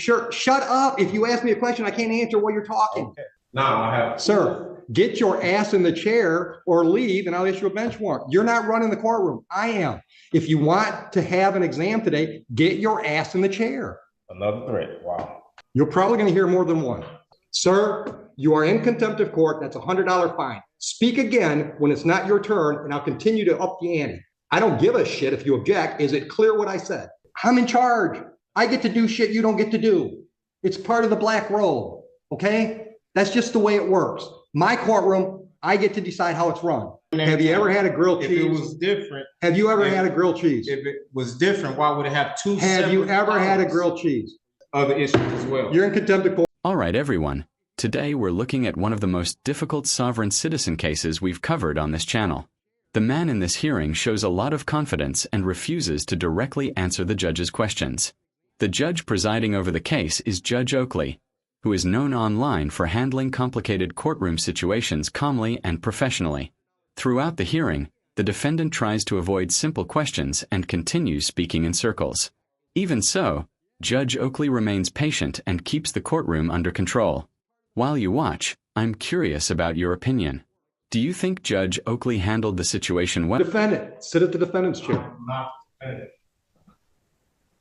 Sure. Shut up. If you ask me a question, I can't answer while you're talking. Okay. Now I have. Sir, get your ass in the chair or leave and I'll issue a bench warrant. You're not running the courtroom. I am. If you want to have an exam today, get your ass in the chair. Another threat. Wow. You're probably going to hear more than one. Sir, you are in contempt of court. That's a $100 fine. Speak again when it's not your turn and I'll continue to up the ante. I don't give a shit if you object. Is it clear what I said? I'm in charge. I get to do shit you don't get to do. It's part of the black robe, okay? That's just the way it works. My courtroom, I get to decide how it's run. Have you ever had a grilled cheese? If it was different. Have you ever had a grilled cheese? If it was different, why would it have two Have you ever had a grilled cheese? Other issues as well. You're in contempt of court. All right, everyone. Today we're looking at one of the most difficult sovereign citizen cases we've covered on this channel. The man in this hearing shows a lot of confidence and refuses to directly answer the judge's questions. The judge presiding over the case is Judge Oakley, who is known online for handling complicated courtroom situations calmly and professionally. Throughout the hearing, the defendant tries to avoid simple questions and continues speaking in circles. Even so, Judge Oakley remains patient and keeps the courtroom under control. While you watch, I'm curious about your opinion. Do you think Judge Oakley handled the situation well? Defendant, sit at the defendant's chair. I'm not defendant.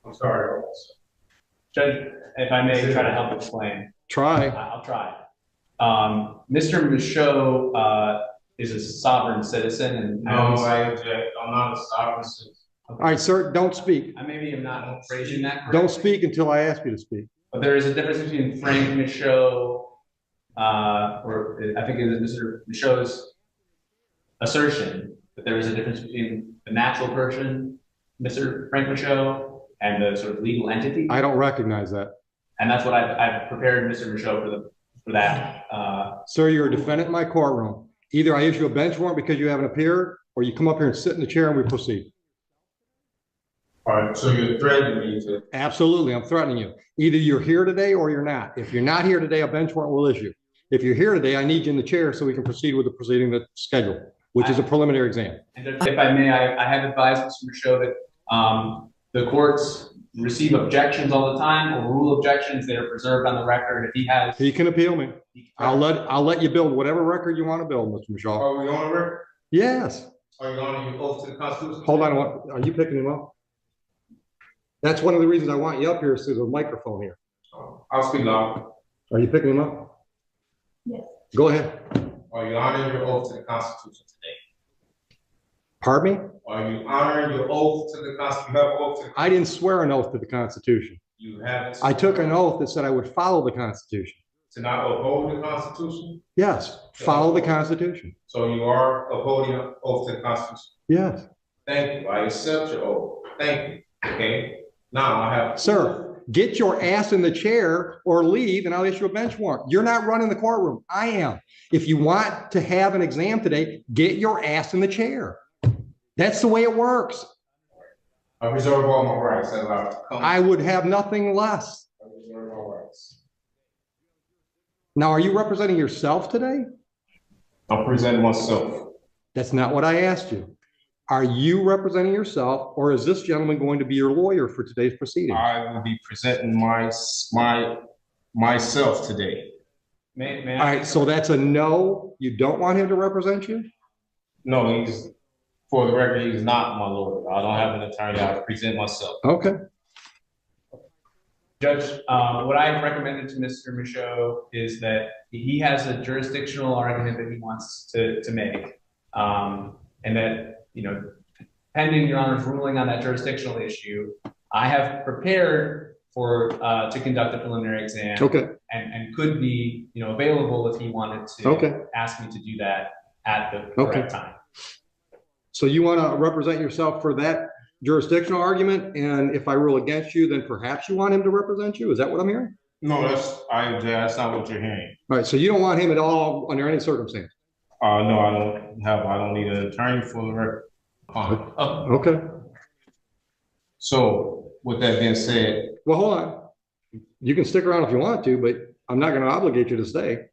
I'm sorry. Judge, if I may try to help explain. Try. I'll try. Mr. Michaud is a sovereign citizen, and No, I object. I'm not a sovereign citizen. All right, sir, don't speak. I maybe am not phrasing that correctly. Don't speak until I ask you to speak. But there is a difference between Frank Michaud, or I think it is Mr. Michaud's assertion that there is a difference between the natural person, Mr. Frank Michaud, and the sort of legal entity. I don't recognize that. And that's what I've prepared Mr. Michaud for that. Sir, you're a defendant in my courtroom. Either I issue a bench warrant because you haven't appeared, or you come up here and sit in the chair and we proceed. All right, so you're threatening me to. Absolutely, I'm threatening you. Either you're here today or you're not. If you're not here today, a bench warrant will issue. If you're here today, I need you in the chair so we can proceed with the proceeding that's scheduled, which is a preliminary exam. And if I may, I have advised Mr. Michaud that the courts receive objections all the time, or rule objections. They are preserved on the record. If he has, He can appeal me. I'll let you build whatever record you want to build, Mr. Michaud. Are we on the record? Yes. Are you on your oath to the Constitution? Hold on. Are you picking him up? That's one of the reasons I want you up here is there's a microphone here. I'll speak loud. Are you picking him up? Yes. Go ahead. Are you honoring your oath to the Constitution today? Pardon me? Are you honoring your oath to the Constitution? You have an oath to the I didn't swear an oth to the Constitution. You haven't. I took an oath that said I would follow the Constitution. To not uphold the Constitution? Yes, follow the Constitution. So you are upholding an oath to the Constitution? Yes. Thank you. I accept your oath. Thank you. Okay. Now I have. Sir, get your ass in the chair or leave and I'll issue a bench warrant. You're not running the courtroom. I am. If you want to have an exam today, get your ass in the chair. That's the way it works. I reserve all my rights. I would have nothing less. I reserve all rights. Now, are you representing yourself today? I'm presenting myself. That's not what I asked you. Are you representing yourself, or is this gentleman going to be your lawyer for today's proceedings? I will be presenting myself today. may All right, so that's a no. You don't want him to represent you? No, for the record, he's not my lawyer. I don't have an attorney. I present myself. Okay. Judge, what I've recommended to Mr. Michaud is that he has a jurisdictional argument that he wants to make, and that, pending Your Honor's ruling on that jurisdictional issue, I have prepared to conduct a preliminary exam. Okay. And could be, available if he wanted to ask me to do that at the correct time. So you want to represent yourself for that jurisdictional argument, and if I rule against you, then perhaps you want him to represent you? Is that what I'm hearing? No, that's not what you're hearing. All right, so you don't want him at all under any circumstance? No, I don't need an attorney for the record. Okay. So with that being said. Well, hold on. You can stick around if you want to, but I'm not going to obligate you to stay.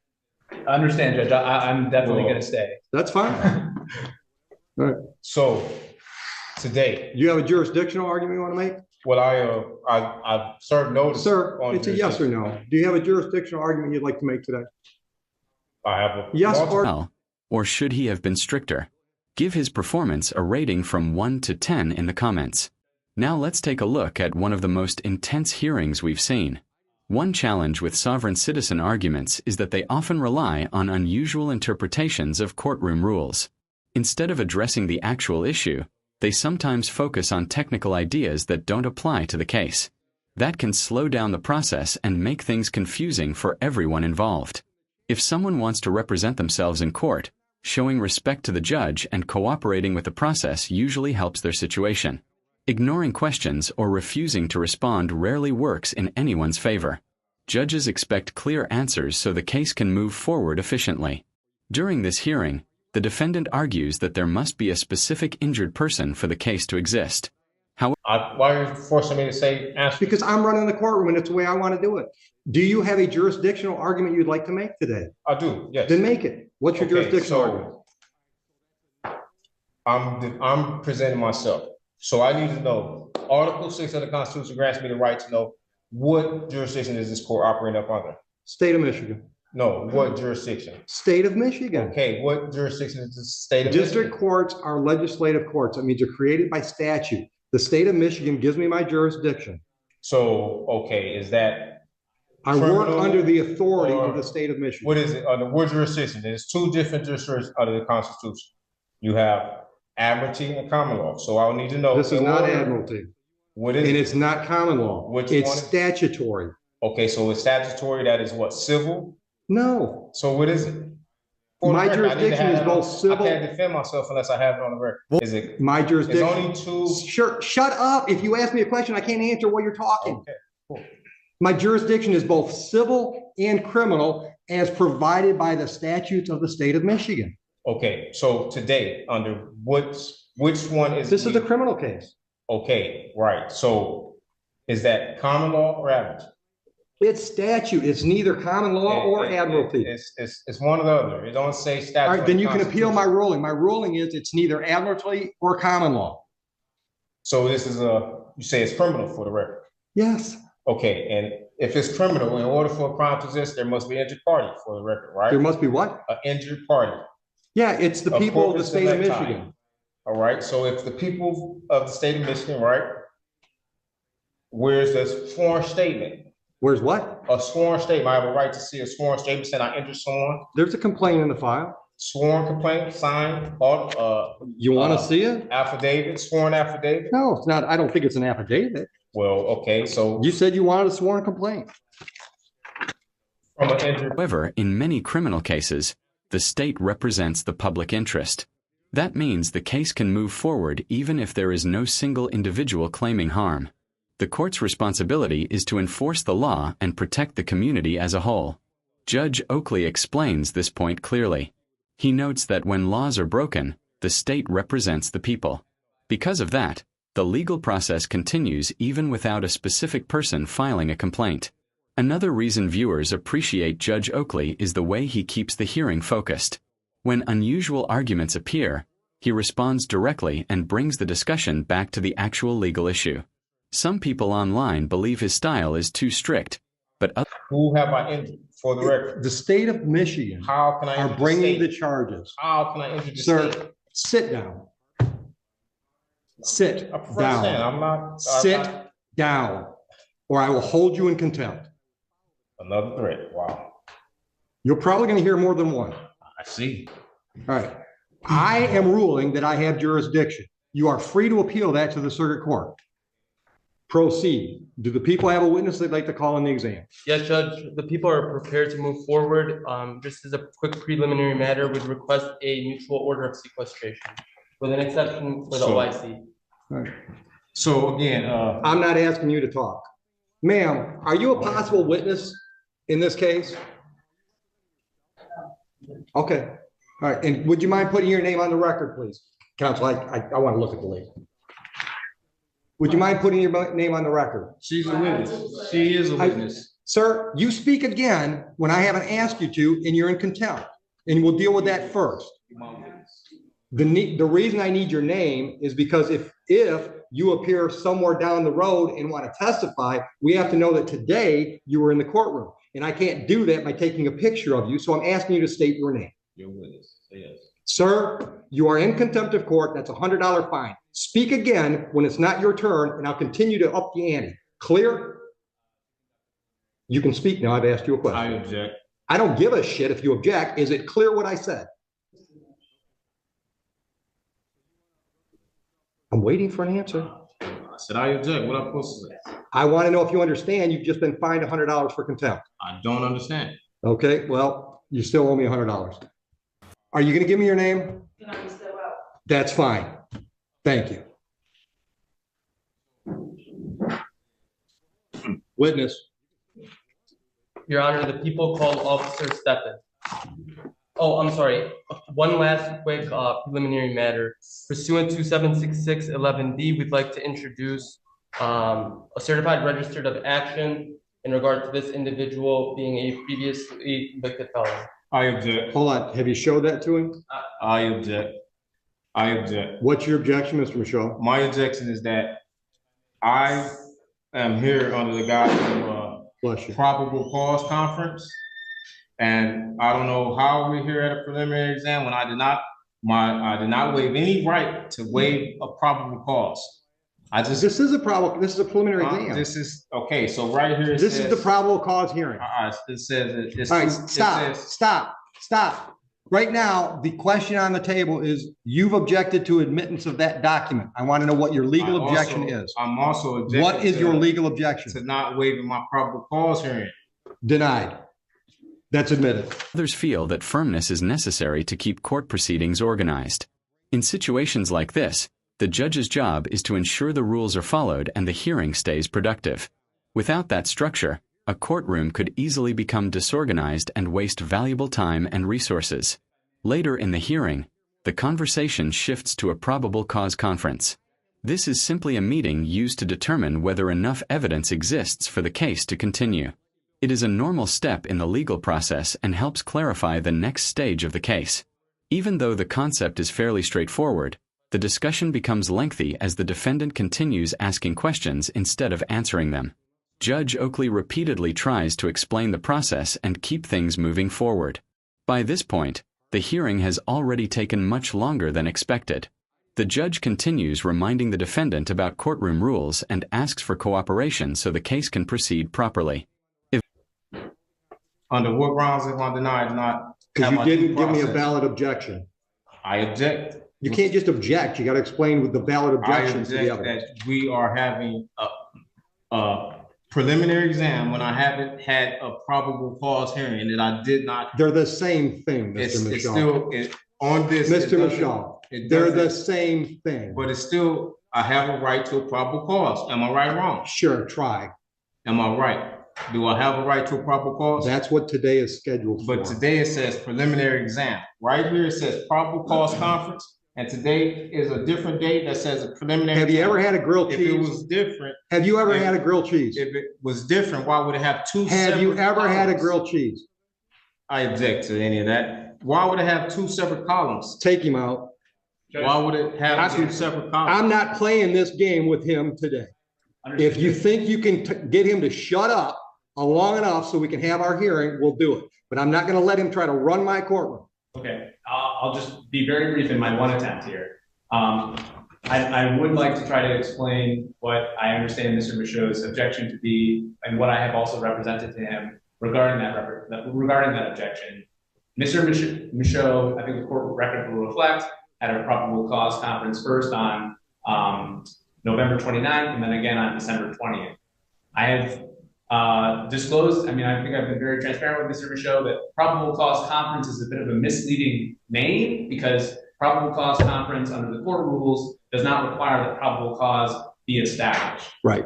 I understand, Judge. I'm definitely going to stay. That's fine. All right. So today. You have a jurisdictional argument you want to make? Well, I served notice. Sir, on it's a yes or no. Do you have a jurisdictional argument you'd like to make today? I have a Yes multiple- Or should he have been stricter? Give his performance a rating from 1 to 10 in the comments. Now let's take a look at one of the most intense hearings we've seen. One challenge with sovereign citizen arguments is that they often rely on unusual interpretations of courtroom rules. Instead of addressing the actual issue, they sometimes focus on technical ideas that don't apply to the case. That can slow down the process and make things confusing for everyone involved. If someone wants to represent themselves in court, showing respect to the judge and cooperating with the process usually helps their situation. Ignoring questions or refusing to respond rarely works in anyone's favor. Judges expect clear answers so the case can move forward efficiently. During this hearing, the defendant argues that there must be a specific injured person for the case to exist. why are you forcing me to say answer? Because I'm running the courtroom and it's the way I want to do it. Do you have a jurisdictional argument you'd like to make today? I do, yes. Then make it. What's your jurisdictional argument? I'm presenting myself. So I need to know, Article 6 of the Constitution grants me the right to know what jurisdiction is this court operating up under? State of Michigan. No, what jurisdiction? State of Michigan. Okay, what jurisdiction is the state of District Michigan? courts are legislative courts. That means they're created by statute. The state of Michigan gives me my jurisdiction. So, okay, is that I work criminal under the authority or of the state of Michigan. what is it, under what jurisdiction? There's two different jurisdictions under the Constitution. You have admiralty and common law. So I'll need to know. This is not admiralty. What is And it? it's not common law. Which It's one? statutory. Okay, so it's statutory, that is what, civil? No. So what is it? For the My record, I need to jurisdiction have is it both on- civil- I can't defend myself unless I have it on the record. Is it, My it's jurisdiction. only two? Sure, shut up. If you ask me a question, I can't answer while you're talking. Okay, cool. My jurisdiction is both civil and criminal as provided by the statutes of the state of Michigan. Okay, so today, under which one is? This is a criminal case. Okay, right, so is that common law or admiralty? It's statute. It's neither common law or admiralty. It's one or the other. It don't say statute. All right, then you can appeal my Constitution. ruling. My ruling is it's neither admiralty or common law. So this is you say it's criminal for the record. Yes, Okay, and if it's criminal, in order for a crime to exist, there must be an injured party for the record, right? there must be what? An injured party. Yeah, it's the A people of the corpus state of electi. Michigan. All right, so if the people of the state of Michigan, right? Where's the sworn statement? Where's what? A sworn statement. I have a right to see a sworn statement saying I injured someone. There's a complaint in the file. Sworn complaint, signed, You want to see it? affidavit, sworn affidavit. No, it's not. I don't think it's an affidavit. Well, okay, so You said you wanted a sworn complaint. from an injured. However, in many criminal cases, the state represents the public interest. That means the case can move forward even if there is no single individual claiming harm. The court's responsibility is to enforce the law and protect the community as a whole. Judge Oakley explains this point clearly. He notes that when laws are broken, the state represents the people. Because of that, the legal process continues even without a specific person filing a complaint. Another reason viewers appreciate Judge Oakley is the way he keeps the hearing focused. When unusual arguments appear, he responds directly and brings the discussion back to the actual legal issue. Some people online believe his style is too strict, but others Who have I injured for the record? The state of Michigan How can I are injure the bringing the state? charges. How can I injure the state? Sir, sit down. Sit I prefer to stand. down. I'm not. Sit down, or I will hold you in contempt. Another threat. Wow. You're probably going to hear more than one. I see. All right. I am ruling that I have jurisdiction. You are free to appeal that to the circuit court. Proceed. Do the people have a witness they'd like to call in the exam? Yes, Judge, the people are prepared to move forward. Just as a quick preliminary matter, would request a mutual order of sequestration with an exception for the So- OIC. All right. So again, I'm not asking you to talk. Ma'am, are you a possible witness in this case? Okay. All right. And would you mind putting your name on the record, please? Counsel, I want to look at the lady. Would you mind putting your name on the record? She's a witness. She is a witness. Sir, you speak again when I haven't asked you to, and you're in contempt. And we'll deal with that first. The reason I need your name is because if you appear somewhere down the road and want to testify, we have to know that today you were in the courtroom. And I can't do that by taking a picture of you. So I'm asking you to state your name. Your witness. Yes. Sir, you are in contempt of court. That's a $100 fine. Speak again when it's not your turn, and I'll continue to up the ante. Clear? You can speak now. I've asked you a question. I object. I don't give a shit if you object. Is it clear what I said? I'm waiting for an answer. I said I object. What am I supposed to say? I want to know if you understand you've just been fined $100 for contempt. I don't understand. Okay, well, you still owe me $100. Are you going to give me your name? No, you still out. That's fine. Thank you. Witness. Your Honor, the people called Officer Steppen. Oh, I'm sorry. One last quick preliminary matter. Pursuant to 76611D, we'd like to introduce a certified registered of action in regard to this individual being a previously convicted felon. I object. Hold on. Have you showed that to him? I object. I object. What's your objection, Mr. Michaud? My objection is that I am here under the guise of Bless you. probable cause conference. And I don't know how we're here at a preliminary exam when I did not waive any right to waive a probable cause. This is a preliminary exam. This is okay. So right here, This is the probable cause hearing. It says it's All right, stop. Right now, the question on the table is you've objected to admittance of that document. I want to know what your legal objection is. I'm also objecting. What is your legal objection? To not waiving my probable cause hearing. Denied. That's admitted. Others feel that firmness is necessary to keep court proceedings organized. In situations like this, the judge's job is to ensure the rules are followed and the hearing stays productive. Without that structure, a courtroom could easily become disorganized and waste valuable time and resources. Later in the hearing, the conversation shifts to a probable cause conference. This is simply a meeting used to determine whether enough evidence exists for the case to continue. It is a normal step in the legal process and helps clarify the next stage of the case. Even though the concept is fairly straightforward, the discussion becomes lengthy as the defendant continues asking questions instead of answering them. Judge Oakley repeatedly tries to explain the process and keep things moving forward. By this point, the hearing has already taken much longer than expected. The judge continues reminding the defendant about courtroom rules and asks for cooperation so the case can proceed properly. Under what grounds am I denied not? Because you didn't give me a valid objection. I object. You can't just object. You got to explain with the valid objections to the evidence. That we are having a preliminary exam when I haven't had a probable cause hearing that I did not. They're the same thing, Mr. Michaud. It's still on this. Mr. Michaud, they're the same thing. But it's still, I have a right to a probable cause. Am I right or wrong? Sure, try. Am I right? Do I have a right to a probable cause? That's what today is scheduled for. But today it says preliminary exam. Right here it says probable cause conference. And today is a different date that says a preliminary. Have you ever had a grilled cheese? If it was different. Have you ever had a grilled cheese? If it was different, why would it have two separate Have you ever columns? had a grilled cheese? I object to any of that. Why would it have two separate columns? Take him out. Why would it have two separate columns? I'm not playing this game with him today. If you think you can get him to shut up long enough so we can have our hearing, we'll do it. But I'm not going to let him try to run my courtroom. Okay, I'll just be very brief in my one attempt here. I would like to try to explain what I understand Mr. Michaud's objection to be, and what I have also represented to him regarding that objection. Mr. Michaud, I think the court record will reflect, had a probable cause conference first on November 29th and then again on December 20th. I have disclosed, I think I've been very transparent with Mr. Michaud that probable cause conference is a bit of a misleading name because probable cause conference under the court rules does not require that probable cause be established. Right.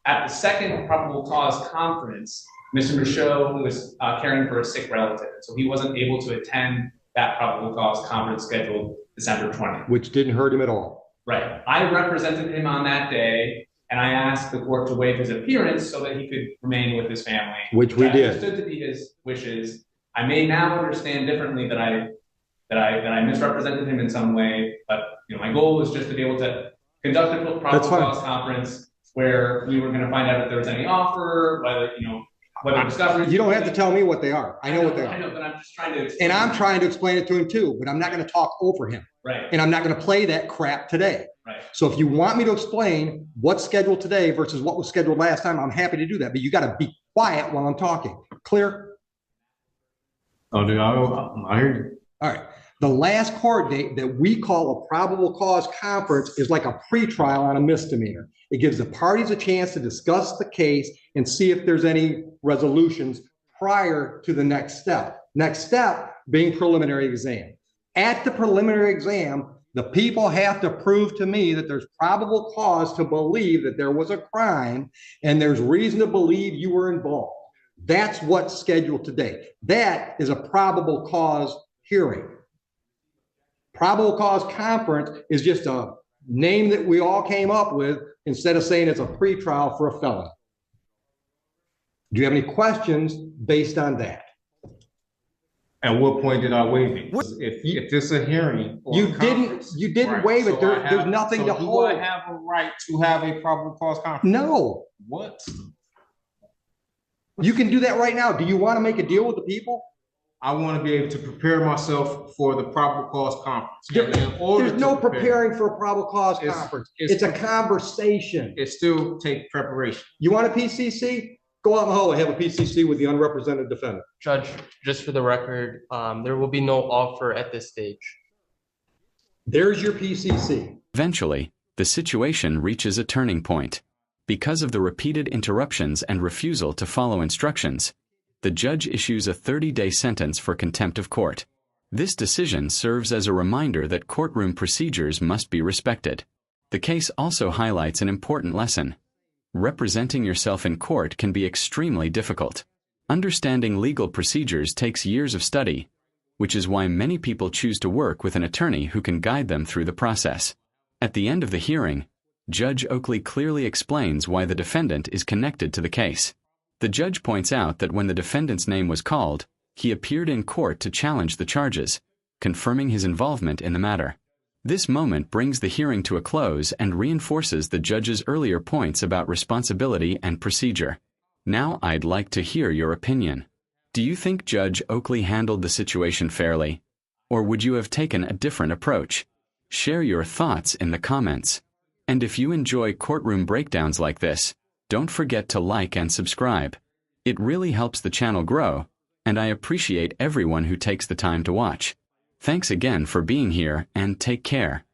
At the second probable cause conference, Mr. Michaud was caring for a sick relative, so he wasn't able to attend that probable cause conference scheduled December 20th. Which didn't hurt him at all. Right. I represented him on that day, and I asked the court to waive his appearance so that he could remain with his family. Which we did. Understood to be his wishes. I may now understand differently that that I misrepresented him in some way, but, you know, my goal was just to be able to conduct a probable cause conference where we were going to find out if there was any offer, whether, you know, whether discovery. You don't have to tell me what they are. I know what they are. I know, but I'm just trying to And I'm trying to explain it to him too, but I'm not going to talk over him. Right. And I'm not going to play that crap today. Right. So if you want me to explain what's scheduled today versus what was scheduled last time, I'm happy to do that, but you got to be quiet while I'm talking. Clear? Oh, dude, I hear you. All right. The last court date that we call a probable cause conference is like a pretrial on a misdemeanor. It gives the parties a chance to discuss the case and see if there's any resolutions prior to the next step. Next step being preliminary exam. At the preliminary exam, the people have to prove to me that there's probable cause to believe that there was a crime and there's reason to believe you were involved. That's what's scheduled today. That is a probable cause hearing. Probable cause conference is just a name that we all came up with instead of saying it's a pretrial for a felon. Do you have any questions based on that? At what point did I waive it? If it's a hearing, or You a conference, didn't right, waive it. so There's nothing so to do hold. I have a right to have a probable cause conference? No, What? you can do that right now. Do you want to make a deal with the people? I want to be able to prepare myself for the probable cause conference. And in order There's no to prepare, preparing for a probable cause It's- conference. it's It's a conversation. it still take preparation. You want a PCC? Go out in the hall and have a PCC with the unrepresented defendant. Judge, just for the record, there will be no offer at this stage. There's your PCC. Eventually, the situation reaches a turning point. Because of the repeated interruptions and refusal to follow instructions, the judge issues a 30-day sentence for contempt of court. This decision serves as a reminder that courtroom procedures must be respected. The case also highlights an important lesson. Representing yourself in court can be extremely difficult. Understanding legal procedures takes years of study, which is why many people choose to work with an attorney who can guide them through the process. At the end of the hearing, Judge Oakley clearly explains why the defendant is connected to the case. The judge points out that when the defendant's name was called, he appeared in court to challenge the charges, confirming his involvement in the matter. This moment brings the hearing to a close and reinforces the judge's earlier points about responsibility and procedure. Now I'd like to hear your opinion. Do you think Judge Oakley handled the situation fairly? Or would you have taken a different approach? Share your thoughts in the comments. And if you enjoy courtroom breakdowns like this, don't forget to like and subscribe. It really helps the channel grow, and I appreciate everyone who takes the time to watch. Thanks again for being here, and take care.